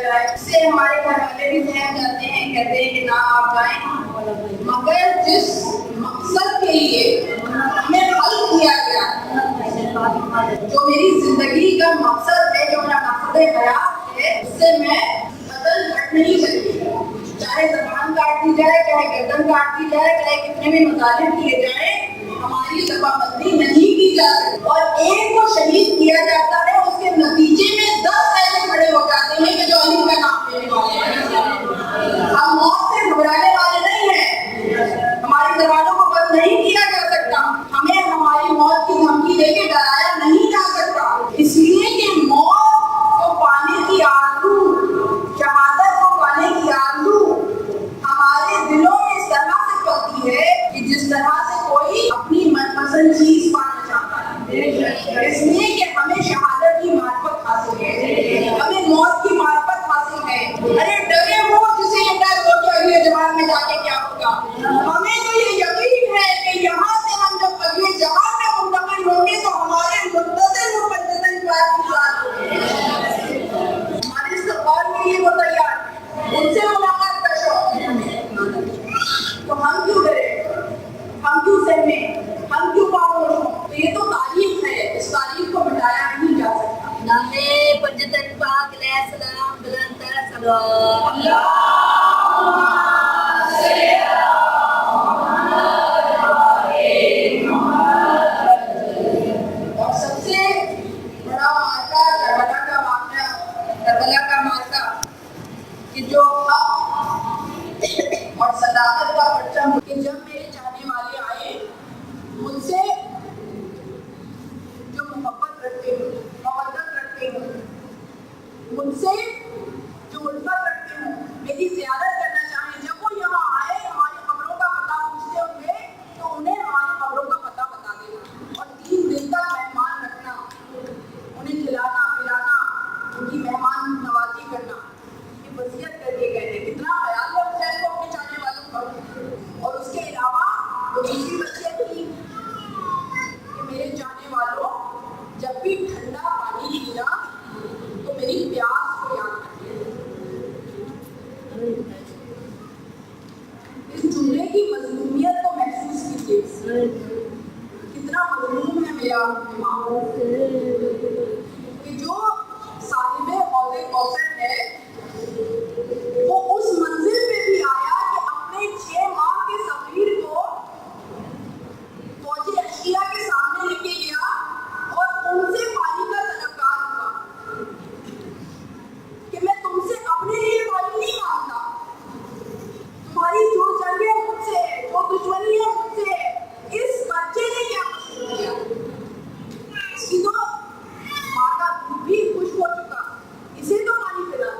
जाए, इससे हमारे घर वाले भी सहम जाते हैं, कहते हैं कि ना आप जाएं। मगर जिस मकसद के लिए हमें हल किया गया, जो मेरी जिंदगी का मकसद है, जो मेरा मकसद हयात है, उससे मैं कतई हट नहीं सकती। चाहे ज़बान काट दी जाए, चाहे गर्दन काट दी जाए, चाहे कितने भी मजालिम किए जाए, हमारी जबाबंदी नहीं की जा सकती। और एक को शहीद किया जाता है, उसके नतीजे में 10 ऐसे खड़े हो जाते हैं कि जो अली का नाम लेने वाले हैं। हम मौत से घबराने वाले नहीं हैं, हमारी जबानों को बंद नहीं किया जा सकता, हमें हमारी मौत की धमकी देके डराया नहीं जा सकता। इसलिए कि मौत को पाने की आरज़ू, शहादत को पाने की आरज़ू हमारे दिलों में इस तरह से पलती है कि जिस तरह से कोई अपनी मनपसंद चीज पाना चाहता है। इसलिए कि हमें शहादत की मार्फत हासिल है, हमें मौत की मार्फत हासिल है। अरे डरे वो जिसे ये डर हो कि अगले जहान में जाके क्या होगा। हमें तो ये यकीन है कि यहाँ से हम जब अगले जहान में मुंतकिल होंगे तो हमारे मुंतज़िर मुक़द्दसन बात हमारे इस्तक़बाल के लिए वो तैयार है, उनसे मुलाकात का शौक है। तो हम क्यों डरे, हम क्यों सहमे, हम क्यों खामोश हों? तो ये तो तारीफ है, इस तारीफ को मिटाया नहीं जा सकता। नामे पंजतन पाक अलैहिस्सलाम बुलंद सलाम और सबसे बड़ा मार्का करबला का वाक़या, करबला का मार्का कि जो हक और सदाकत का परचम, कि जब मेरे चाहने वाले आए मुझसे जो मोहब्बत रखते हो, मवद्दत रखते हो, मुझसे जो उल्फत रखते हो, मेरी ज़ियारत करना चाहें, जब वो यहाँ आए हमारी कब्रों का पता पूछते होंगे तो उन्हें हमारी कब्रों का पता बता देना और 3 दिन तक मेहमान रखना, उन्हें खिलाना पिलाना, उनकी मेहमान नवाजी करना, ये वसीयत करके गए हैं। कितना ख्याल है हुसैन को अपने चाहने वालों का। और उसके अलावा तो दूसरी वसीयत की कि मेरे चाहने वालों, जब भी ठंडा पानी पीना तो मेरी प्यास को याद रखिए। इस जुमले की मज़मूमियत को महसूस कीजिए, कितना मज़मूम है मेरा माहौल कि जो साहिबे हौज़े कौसर है वो उस मंजिल पे भी आया कि अपने 6 माह के सग़ीर को फौजी अशिया के सामने लेके गया और उनसे पानी का तलबगार हुआ कि मैं तुमसे अपने लिए पानी नहीं मांगता, तुम्हारी जो जंग है मुझसे है, जो दुश्मनी है मुझसे है। इस बच्चे ने क्या कसूर किया? इसकी तो माँ का दूध भी खुश हो चुका, इसे तो पानी पिला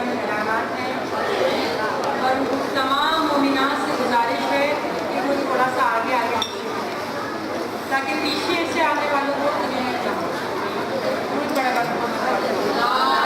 चंद हैरानात हैं और तमाम मोमिनात से गुजारिश है कि वो थोड़ा सा आगे आगे ताकि पीछे से आने वालों को तकलीफ ना हो। बहुत बड़ा बात